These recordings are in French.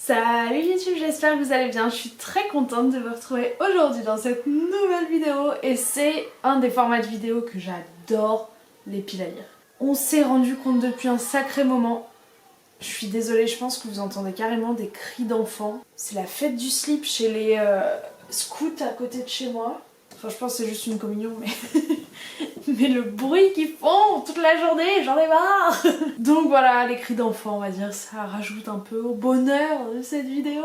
Salut YouTube, j'espère que vous allez bien. Je suis très contente de vous retrouver aujourd'hui dans cette nouvelle vidéo et c'est un des formats de vidéo que j'adore, les piles à lire. On s'est rendu compte depuis un sacré moment. Je suis désolée, je pense que vous entendez carrément des cris d'enfants. C'est la fête du slip chez les scouts à côté de chez moi. Enfin, je pense que c'est juste une communion, mais... mais le bruit qu'ils font toute la journée, j'en ai marre. Donc voilà, les cris d'enfants, on va dire, ça rajoute un peu au bonheur de cette vidéo.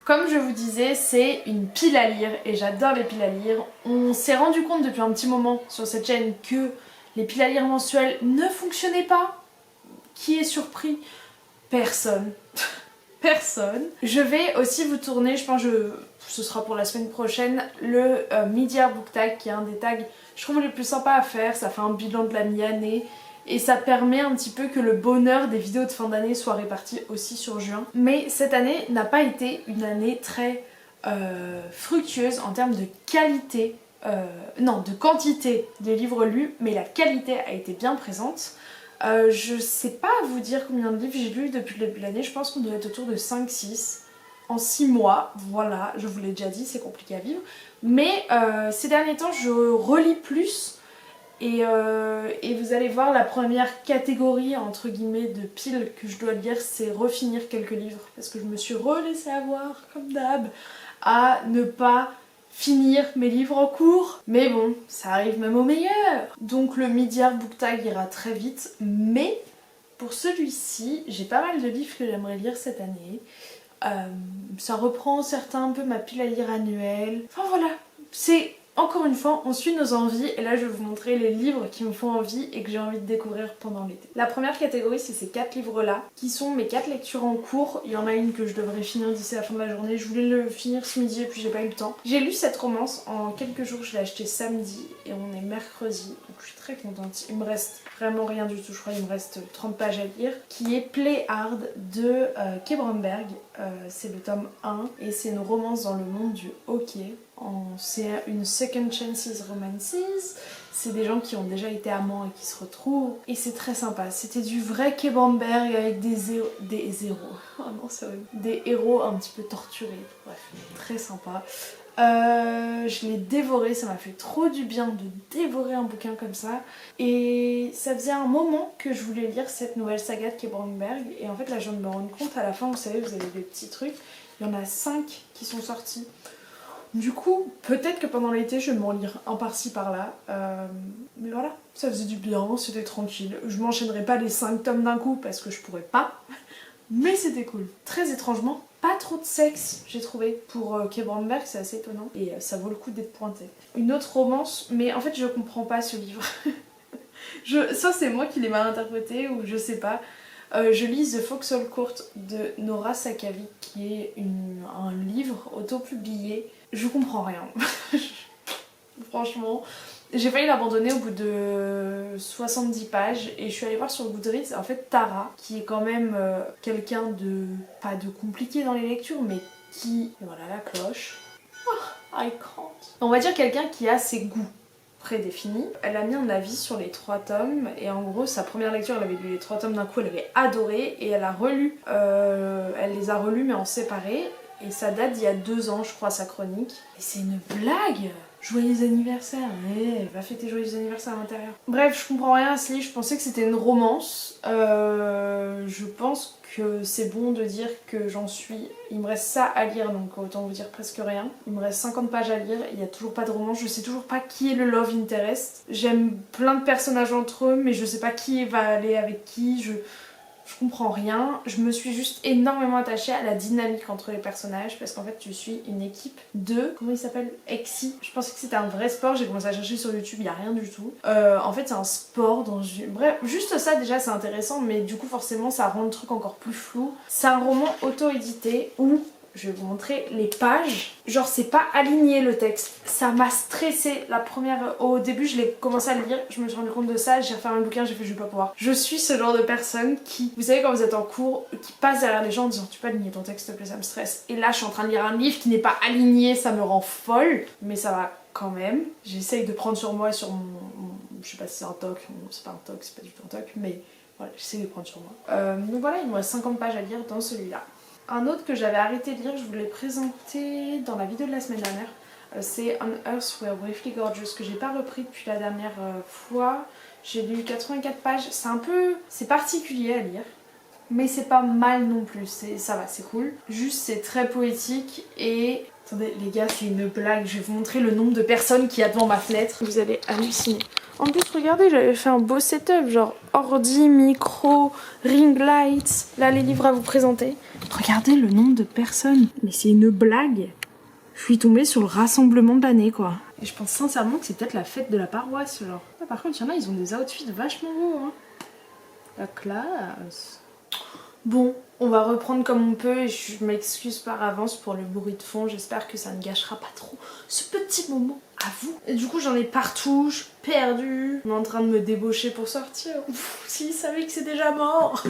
Comme je vous disais, c'est une pile à lire et j'adore les piles à lire. On s'est rendu compte depuis un petit moment sur cette chaîne que les piles à lire mensuelles ne fonctionnaient pas. Qui est surpris? Personne. Personne. Je vais aussi vous tourner, je pense que ce sera pour la semaine prochaine, le Mid-Year Book Tag qui est un des tags, je trouve, les plus sympas à faire. Ça fait un bilan de la mi-année et ça permet un petit peu que le bonheur des vidéos de fin d'année soit réparti aussi sur juin. Mais cette année n'a pas été une année très fructueuse en termes de qualité, non, de quantité des livres lus, mais la qualité a été bien présente. Je sais pas vous dire combien de livres j'ai lu depuis le début de l'année, je pense qu'on doit être autour de 5-6 en 6 mois, voilà, je vous l'ai déjà dit, c'est compliqué à vivre. Mais ces derniers temps, je relis plus et vous allez voir, la première catégorie entre guillemets de piles que je dois lire, c'est refinir quelques livres parce que je me suis relaissée avoir, comme d'hab, à ne pas finir mes livres en cours. Mais bon, ça arrive même au meilleur. Donc le Mid-Year Book Tag ira très vite, mais pour celui-ci, j'ai pas mal de livres que j'aimerais lire cette année. Ça reprend certains un peu ma pile à lire annuelle. Enfin voilà, c'est... Encore une fois, on suit nos envies et là je vais vous montrer les livres qui me font envie et que j'ai envie de découvrir pendant l'été. La première catégorie, c'est ces 4 livres là qui sont mes 4 lectures en cours. Il y en a une que je devrais finir d'ici la fin de la journée. Je voulais le finir ce midi et puis j'ai pas eu le temps. J'ai lu cette romance en quelques jours, je l'ai acheté samedi et on est mercredi, donc je suis très contente. Il me reste vraiment rien du tout, je crois qu'il me reste 30 pages à lire, qui est Play Hard de Kay Bromberg. C'est le tome 1 et c'est une romance dans le monde du hockey. C'est une Second Chances Romances, c'est des gens qui ont déjà été amants et qui se retrouvent et c'est très sympa. C'était du vrai Kay Bromberg avec des héros, oh non c'est horrible, des héros un petit peu torturés, bref, très sympa. Je l'ai dévoré, ça m'a fait trop du bien de dévorer un bouquin comme ça et ça faisait un moment que je voulais lire cette nouvelle saga de Kay Bromberg et en fait là je viens de me rendre compte à la fin, vous savez, vous avez des petits trucs, il y en a 5 qui sont sortis. Du coup, peut-être que pendant l'été, je vais m'en lire un par-ci par-là. Mais voilà, ça faisait du bien, c'était tranquille. Je m'enchaînerai pas les 5 tomes d'un coup parce que je pourrais pas. Mais c'était cool. Très étrangement, pas trop de sexe, j'ai trouvé. Pour Kay Bromberg, c'est assez étonnant. Et ça vaut le coup d'être pointé. Une autre romance, mais en fait, je comprends pas ce livre. Soit c'est moi qui l'ai mal interprété, ou je sais pas. Je lis The Foxhole Court de Nora Sakavic, qui est un livre auto-publié. Je comprends rien. Franchement, j'ai failli l'abandonner au bout de 70 pages et je suis allée voir sur Goodreads, en fait Tara, qui est quand même quelqu'un de... pas de compliqué dans les lectures, mais qui... Voilà la cloche. Oh, I can't. On va dire quelqu'un qui a ses goûts prédéfinie. Elle a mis un avis sur les 3 tomes et en gros sa première lecture, elle avait lu les 3 tomes d'un coup, elle avait adoré et elle a relu, elle les a relus mais en séparé et ça date d'il y a 2 ans je crois sa chronique. Et c'est une blague! Joyeux anniversaire! Elle va fêter joyeux anniversaire à l'intérieur. Bref, je comprends rien à ce livre, je pensais que c'était une romance. Je pense que c'est bon de dire que j'en suis... Il me reste ça à lire, donc autant vous dire presque rien. Il me reste 50 pages à lire, il n'y a toujours pas de romance, je sais toujours pas qui est le love interest. J'aime plein de personnages entre eux, mais je sais pas qui va aller avec qui, je comprends rien. Je me suis juste énormément attachée à la dynamique entre les personnages parce qu'en fait tu suis une équipe de... Comment il s'appelle? Exi. Je pensais que c'était un vrai sport, j'ai commencé à chercher sur YouTube, il n'y a rien du tout. En fait c'est un sport dans une... Bref, juste ça déjà c'est intéressant mais du coup forcément ça rend le truc encore plus flou. C'est un roman auto-édité où je vais vous montrer les pages. Genre c'est pas aligné le texte. Ça m'a stressée la première... Au début je l'ai commencé à le lire, je me suis rendu compte de ça, j'ai refermé le bouquin, j'ai fait je vais pas pouvoir. Je suis ce genre de personne qui, vous savez quand vous êtes en cours, qui passe derrière les gens en disant tu peux aligner ton texte s'il te plaît, ça me stresse. Et là je suis en train de lire un livre qui n'est pas aligné, ça me rend folle. Mais ça va quand même. J'essaye de prendre sur moi et sur je sais pas si c'est un toc, c'est pas un toc, c'est pas du tout un toc, mais voilà, j'essaie de prendre sur moi. Donc voilà, il me reste 50 pages à lire dans celui-là. Un autre que j'avais arrêté de lire, je vous l'ai présenté dans la vidéo de la semaine dernière, c'est On Earth We're Briefly Gorgeous, que j'ai pas repris depuis la dernière fois. J'ai lu 84 pages, c'est un peu... c'est particulier à lire, mais c'est pas mal non plus, ça va, c'est cool. Juste c'est très poétique et... Attendez les gars, c'est une blague, je vais vous montrer le nombre de personnes qu'il y a devant ma fenêtre. Vous allez halluciner. En plus regardez, j'avais fait un beau setup, genre ordi, micro, ring lights, là les livres à vous présenter. Regardez le nombre de personnes, mais c'est une blague. Je suis tombée sur le rassemblement de l'année quoi. Et je pense sincèrement que c'est peut-être la fête de la paroisse genre. Ah, par contre il y en a, ils ont des outfits vachement beaux hein. La classe. Bon, on va reprendre comme on peut et je m'excuse par avance pour le bruit de fond. J'espère que ça ne gâchera pas trop ce petit moment à vous. Et du coup j'en ai partout, je suis perdue. On est en train de me débaucher pour sortir. S'ils savaient que c'est déjà mort.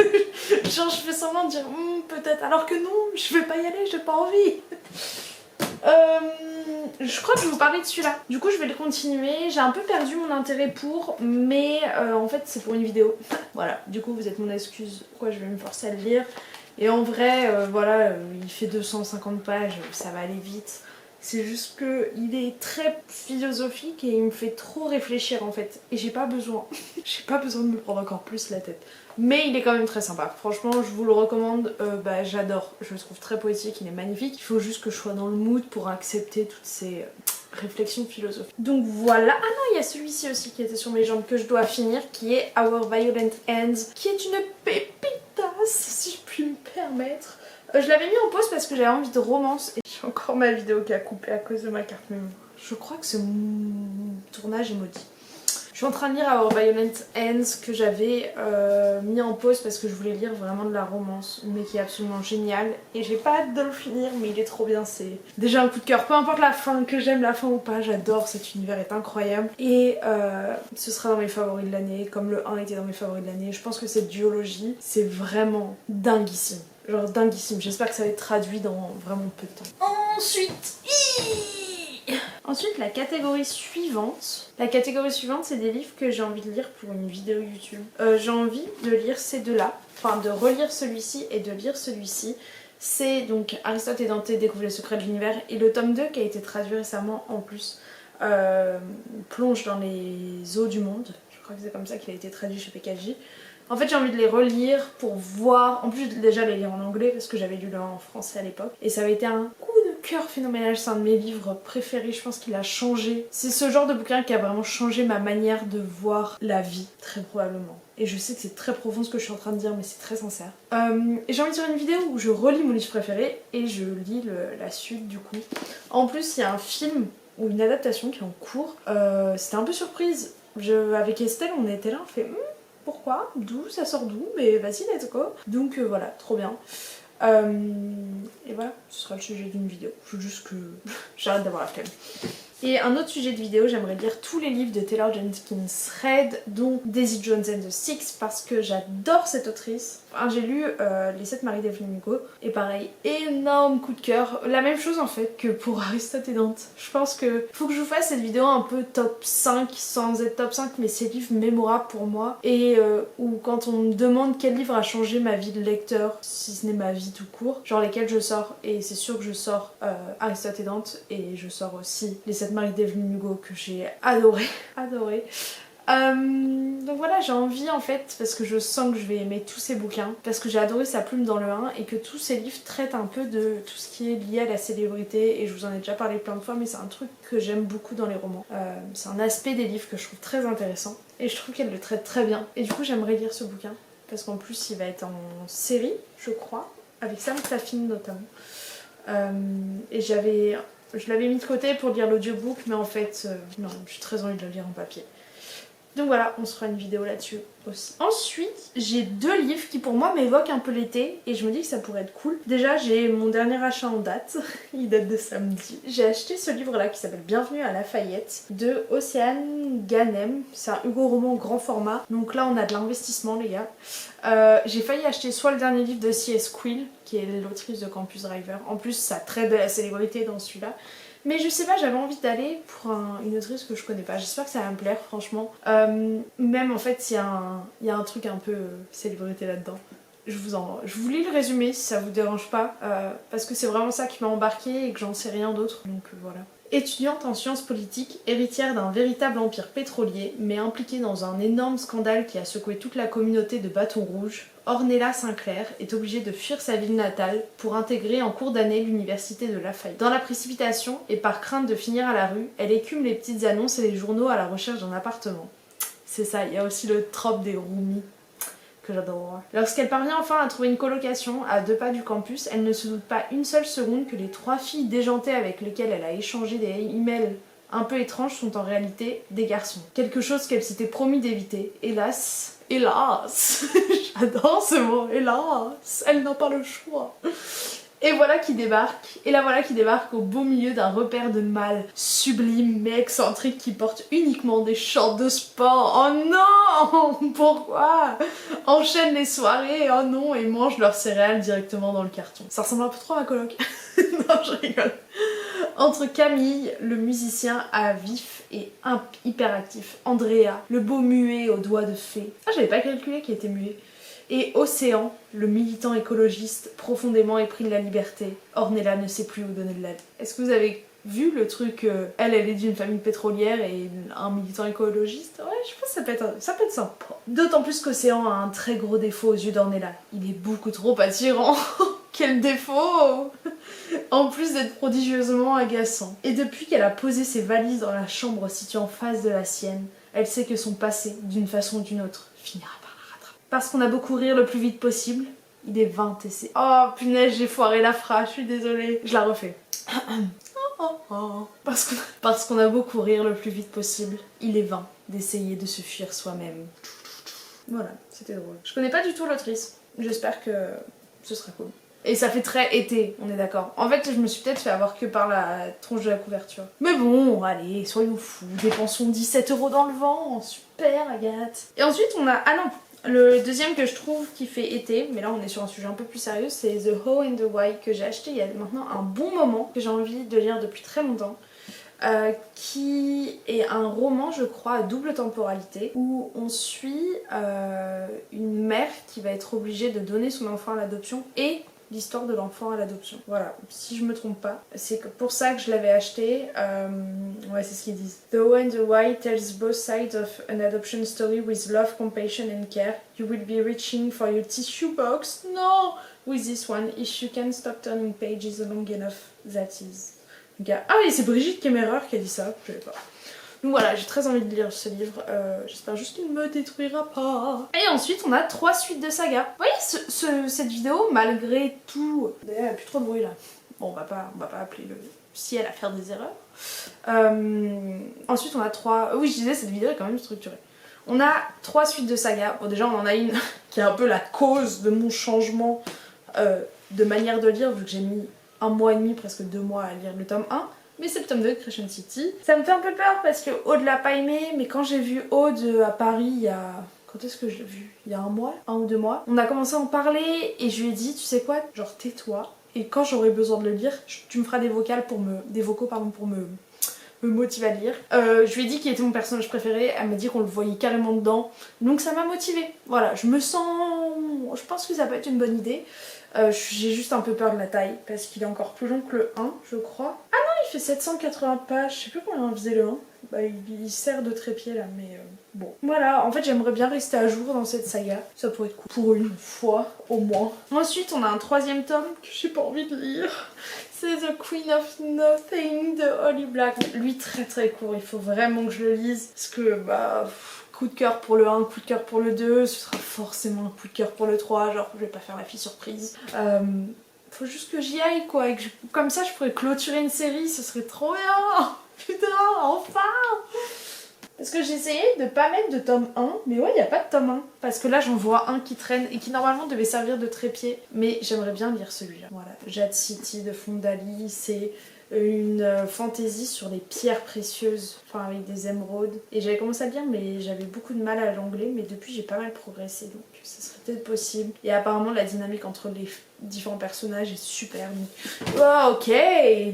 Genre je fais semblant de dire peut-être alors que non, je vais pas y aller, j'ai pas envie. Je crois que je vais vous parler de celui-là. Du coup je vais le continuer. J'ai un peu perdu mon intérêt pour, mais en fait c'est pour une vidéo. Voilà, du coup vous êtes mon excuse pourquoi je vais me forcer à le lire. Et en vrai, voilà, il fait 250 pages, ça va aller vite. C'est juste que il est très philosophique et il me fait trop réfléchir en fait. Et j'ai pas besoin. J'ai pas besoin de me prendre encore plus la tête. Mais il est quand même très sympa. Franchement, je vous le recommande. J'adore. Je le trouve très poétique, il est magnifique. Il faut juste que je sois dans le mood pour accepter toutes ces réflexions philosophiques. Donc voilà. Ah non, il y a celui-ci aussi qui était sur mes jambes que je dois finir, qui est Our Violent Ends, qui est une pépitasse, si je puis me permettre. Je l'avais mis en pause parce que j'avais envie de romance et j'ai encore ma vidéo qui a coupé à cause de ma carte mémoire. Je crois que ce tournage est maudit. Je suis en train de lire Our Violent Ends que j'avais mis en pause parce que je voulais lire vraiment de la romance mais qui est absolument génial et j'ai pas hâte de le finir mais il est trop bien, c'est déjà un coup de cœur, peu importe la fin, que j'aime la fin ou pas, j'adore, cet univers est incroyable et ce sera dans mes favoris de l'année comme le 1 était dans mes favoris de l'année. Je pense que cette duologie c'est vraiment dinguissime. Genre dinguissime, j'espère que ça va être traduit dans vraiment peu de temps. Ensuite, la catégorie suivante. La catégorie suivante, c'est des livres que j'ai envie de lire pour une vidéo YouTube. J'ai envie de lire ces deux-là, enfin de relire celui-ci et de lire celui-ci. C'est donc Aristote et Dante découvrent les secrets de l'univers et le tome 2 qui a été traduit récemment en plus plonge dans les eaux du monde. Je crois que c'est comme ça qu'il a été traduit chez PKJ. En fait j'ai envie de les relire pour voir, en plus déjà les lire en anglais parce que j'avais lu le 1 en français à l'époque et ça avait été un coup de cœur phénoménal, c'est un de mes livres préférés, je pense qu'il a changé. C'est ce genre de bouquin qui a vraiment changé ma manière de voir la vie, très probablement. Et je sais que c'est très profond ce que je suis en train de dire mais c'est très sincère. Et j'ai envie de faire une vidéo où je relis mon livre préféré et je lis la suite du coup. En plus il y a un film ou une adaptation qui est en cours, c'était un peu surprise. Avec Estelle on était là, on fait pourquoi? D'où? Ça sort d'où? Mais vas-y, let's go. Donc voilà, trop bien. Et voilà, ce sera le sujet d'une vidéo. Faut juste que j'arrête d'avoir la flemme. Et un autre sujet de vidéo, j'aimerais lire tous les livres de Taylor Jenkins Reid, dont Daisy Jones and the Six, parce que j'adore cette autrice. Enfin, j'ai lu Les 7 maris d'Evelyn Hugo, et pareil, énorme coup de cœur. La même chose en fait que pour Aristote et Dante. Je pense que faut que je vous fasse cette vidéo un peu top 5, sans être top 5, mais ces livres mémorables pour moi. Et où quand on me demande quel livre a changé ma vie de lecteur, si ce n'est ma vie tout court, genre lesquels je sors, et c'est sûr que je sors Aristote et Dante, et je sors aussi Les 7 maris d'Evelyn Hugo que j'ai adoré, adoré. Donc voilà, j'ai envie en fait, parce que je sens que je vais aimer tous ces bouquins, parce que j'ai adoré sa plume dans le 1 et que tous ces livres traitent un peu de tout ce qui est lié à la célébrité et je vous en ai déjà parlé plein de fois mais c'est un truc que j'aime beaucoup dans les romans. C'est un aspect des livres que je trouve très intéressant et je trouve qu'elle le traite très bien et du coup j'aimerais lire ce bouquin parce qu'en plus il va être en série je crois, avec Sam Claflin notamment. Et je l'avais mis de côté pour lire l'audiobook mais en fait non, j'ai très envie de le lire en papier. Donc voilà, on se fera une vidéo là-dessus aussi. Ensuite, j'ai 2 livres qui pour moi m'évoquent un peu l'été et je me dis que ça pourrait être cool. Déjà, j'ai mon dernier achat en date, il date de samedi. J'ai acheté ce livre-là qui s'appelle Bienvenue à Lafayette de Océane Ganem. C'est un Hugo roman grand format, donc là on a de l'investissement les gars. J'ai failli acheter soit le dernier livre de C.S. Quill, qui est l'autrice de Campus Driver. En plus, ça traite de la célébrité dans celui-là. Mais je sais pas, j'avais envie d'aller pour une autrice que je connais pas. J'espère que ça va me plaire, franchement. Même en fait, il y a un truc un peu célébrité là-dedans. Je vous lis le résumé si ça vous dérange pas, parce que c'est vraiment ça qui m'a embarquée et que j'en sais rien d'autre. Donc voilà. Étudiante en sciences politiques, héritière d'un véritable empire pétrolier, mais impliquée dans un énorme scandale qui a secoué toute la communauté de Bâton Rouge, Ornella Sinclair est obligée de fuir sa ville natale pour intégrer en cours d'année l'université de Lafayette. Dans la précipitation et par crainte de finir à la rue, elle écume les petites annonces et les journaux à la recherche d'un appartement. C'est ça, il y a aussi le trope des roomies que j'adore. Lorsqu'elle parvient enfin à trouver une colocation à 2 pas du campus, elle ne se doute pas une seule seconde que les 3 filles déjantées avec lesquelles elle a échangé des emails un peu étranges sont en réalité des garçons. Quelque chose qu'elle s'était promis d'éviter. Hélas, j'adore ce mot, hélas, elle n'a pas le choix. Et voilà qui débarque, au beau milieu d'un repère de mâles sublimes mais excentriques qui portent uniquement des shorts de sport. Oh non, pourquoi? Enchaînent les soirées, oh non, et mangent leurs céréales directement dans le carton. Ça ressemble un peu trop à ma coloc. Non, je rigole. Entre Camille, le musicien à vif et hyperactif, Andrea, le beau muet aux doigts de fée. Ah, j'avais pas calculé qu'il était muet. Et Océan, le militant écologiste profondément épris de la liberté, Ornella ne sait plus où donner de l'aide. Est-ce que vous avez vu le truc, elle est d'une famille pétrolière et un militant écologiste? Ouais, je pense que ça peut être sympa. D'autant plus qu'Océan a un très gros défaut aux yeux d'Ornella. Il est beaucoup trop attirant. Quel défaut! En plus d'être prodigieusement agaçant. Et depuis qu'elle a posé ses valises dans la chambre située en face de la sienne, elle sait que son passé, d'une façon ou d'une autre, finira par la rattraper. Parce qu'on a beau courir le plus vite possible, il est 20 et c'est... Oh punaise, j'ai foiré la phrase, je suis désolée. Je la refais. Parce qu'on a beau courir le plus vite possible, il est vain d'essayer de se fuir soi-même. Voilà, c'était drôle. Je connais pas du tout l'autrice. J'espère que ce sera cool. Et ça fait très été, on est d'accord. En fait, je me suis peut-être fait avoir que par la tronche de la couverture. Mais bon, allez, soyons fous. Dépensons 17 € dans le vent. Super, Agathe. Et ensuite, on a... Ah non, le deuxième que je trouve qui fait été, mais là on est sur un sujet un peu plus sérieux, c'est The How and the Why que j'ai acheté il y a maintenant un bon moment, que j'ai envie de lire depuis très longtemps. Qui est un roman, je crois, à double temporalité, où on suit une mère qui va être obligée de donner son enfant à l'adoption et l'histoire de l'enfant à l'adoption. Voilà, si je me trompe pas. C'est pour ça que je l'avais acheté. Ouais, c'est ce qu'ils disent. The How and the Why tells both sides of an adoption story with love, compassion and care. You will be reaching for your tissue box. No! With this one, if you can stop turning pages long enough, that is. Ah oui, c'est Brigitte Kemmerer qui a dit ça, je savais pas. Donc voilà, j'ai très envie de lire ce livre, j'espère juste qu'il ne me détruira pas. Et ensuite, on a 3 suites de sagas. Vous voyez, cette vidéo, malgré tout... D'ailleurs, il n'y a plus trop de bruit là. Bon, on va pas appeler le ciel à faire des erreurs. Ensuite, on a 3... Oui, je disais, cette vidéo est quand même structurée. On a 3 suites de sagas. Bon, déjà, on en a une qui est un peu la cause de mon changement de manière de lire, vu que j'ai mis 1 mois et demi, presque 2 mois à lire le tome 1. Mais c'est le tome 2 de Crescent City. Ça me fait un peu peur parce que Aude l'a pas aimé, mais quand j'ai vu Aude à Paris il y a... Quand est-ce que je l'ai vu? Il y a 1 mois, 1 ou 2 mois. On a commencé à en parler et je lui ai dit, tu sais quoi, genre tais-toi. Et quand j'aurai besoin de le lire, tu me feras des vocaux pour me motiver à lire. Je lui ai dit qu'il était mon personnage préféré, elle m'a dit qu'on le voyait carrément dedans. Donc ça m'a motivée. Voilà, je pense que ça peut être une bonne idée. J'ai juste un peu peur de la taille parce qu'il est encore plus long que le 1, je crois. Ah non, il fait 780 pages, je sais plus combien il faisait le 1. Bah, il sert de trépied là, mais bon. Voilà, en fait j'aimerais bien rester à jour dans cette saga. Ça pourrait être cool. Pour une fois, au moins. Ensuite, on a un 3e tome que j'ai pas envie de lire. C'est The Queen of Nothing de Holly Black. Lui, très très court, il faut vraiment que je le lise. Parce que, bah... coup de cœur pour le 1, coup de cœur pour le 2, ce sera forcément un coup de cœur pour le 3, genre je vais pas faire la fille surprise. Faut juste que j'y aille quoi, et que comme ça je pourrais clôturer une série, ce serait trop bien. Putain, enfin. Parce que j'ai essayé de pas mettre de tome 1, mais ouais, il n'y a pas de tome 1. Parce que là, j'en vois un qui traîne et qui normalement devait servir de trépied. Mais j'aimerais bien lire celui-là. Voilà, Jade City de Fondali, c'est une fantaisie sur les pierres précieuses, enfin avec des émeraudes. Et j'avais commencé à le lire, mais j'avais beaucoup de mal à l'anglais, mais depuis j'ai pas mal progressé, donc ça serait peut-être possible. Et apparemment la dynamique entre les différents personnages est super. Donc... Oh, ok,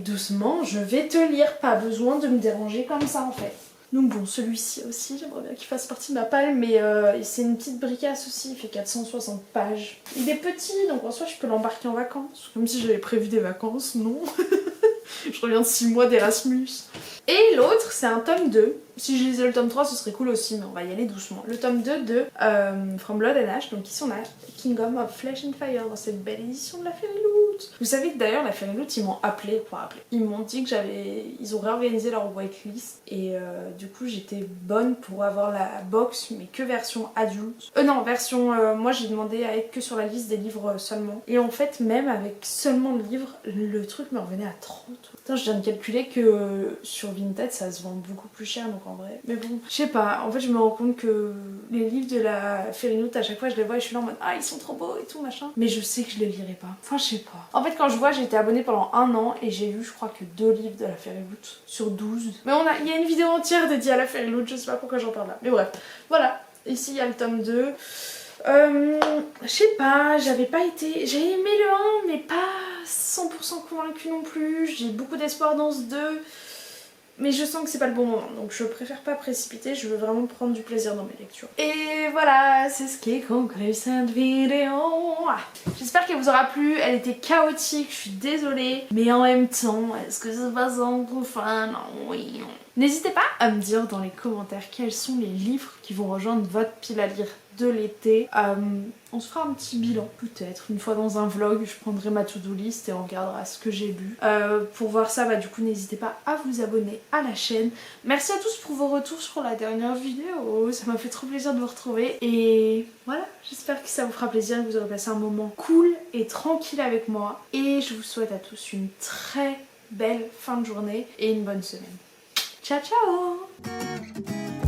doucement, je vais te lire, pas besoin de me déranger comme ça en fait. Donc bon, celui-ci aussi, j'aimerais bien qu'il fasse partie de ma palle, mais c'est une petite bricasse aussi, il fait 460 pages. Il est petit, donc en soi je peux l'embarquer en vacances. Comme si j'avais prévu des vacances, non. Je reviens de 6 mois d'Erasmus. Et l'autre, c'est un tome 2. Si je lisais le tome 3, ce serait cool aussi, mais on va y aller doucement. Le tome 2 de From Blood and Ash, donc ici on a Kingdom of Flesh and Fire dans cette belle édition de la Fairyloot. Vous savez que d'ailleurs la Fairyloot, ils m'ont appelé, ils m'ont dit que ils ont réorganisé leur whitelist et du coup j'étais bonne pour avoir la box, mais que version adulte. Non, version, moi j'ai demandé à être que sur la liste des livres seulement. Et en fait, même avec seulement le livre, le truc me revenait à 30. Putain, je viens de calculer que sur Vinted ça se vend beaucoup plus cher, donc en vrai. Mais bon, je sais pas, en fait je me rends compte que les livres de la Fairyloot, à chaque fois je les vois et je suis là en mode ah ils sont trop beaux et tout machin. Mais je sais que je les lirai pas. Enfin je sais pas. En fait quand je vois, j'ai été abonnée pendant 1 an et j'ai lu je crois que 2 livres de la Fairyloot sur 12. Mais il y a une vidéo entière dédiée à la Fairyloot, je sais pas pourquoi j'en parle là. Mais bref, voilà. Ici il y a le tome 2. Je sais pas, j'ai aimé le 1 mais pas 100% convaincue non plus. J'ai beaucoup d'espoir dans ce 2. Mais je sens que c'est pas le bon moment, donc je préfère pas précipiter, je veux vraiment prendre du plaisir dans mes lectures. Et voilà, c'est ce qui conclut cette vidéo. J'espère qu'elle vous aura plu, elle était chaotique, je suis désolée. Mais en même temps, est-ce que ça passe en trop fan? Oui. N'hésitez pas à me dire dans les commentaires quels sont les livres qui vont rejoindre votre pile à lire de l'été. On se fera un petit bilan peut-être une fois dans un vlog, je prendrai ma to-do list et on regardera ce que j'ai lu. Pour voir ça, bah du coup n'hésitez pas à vous abonner à la chaîne. Merci à tous pour vos retours sur la dernière vidéo, ça m'a fait trop plaisir de vous retrouver et voilà, j'espère que ça vous fera plaisir, que vous aurez passé un moment cool et tranquille avec moi et je vous souhaite à tous une très belle fin de journée et une bonne semaine. Ciao ciao!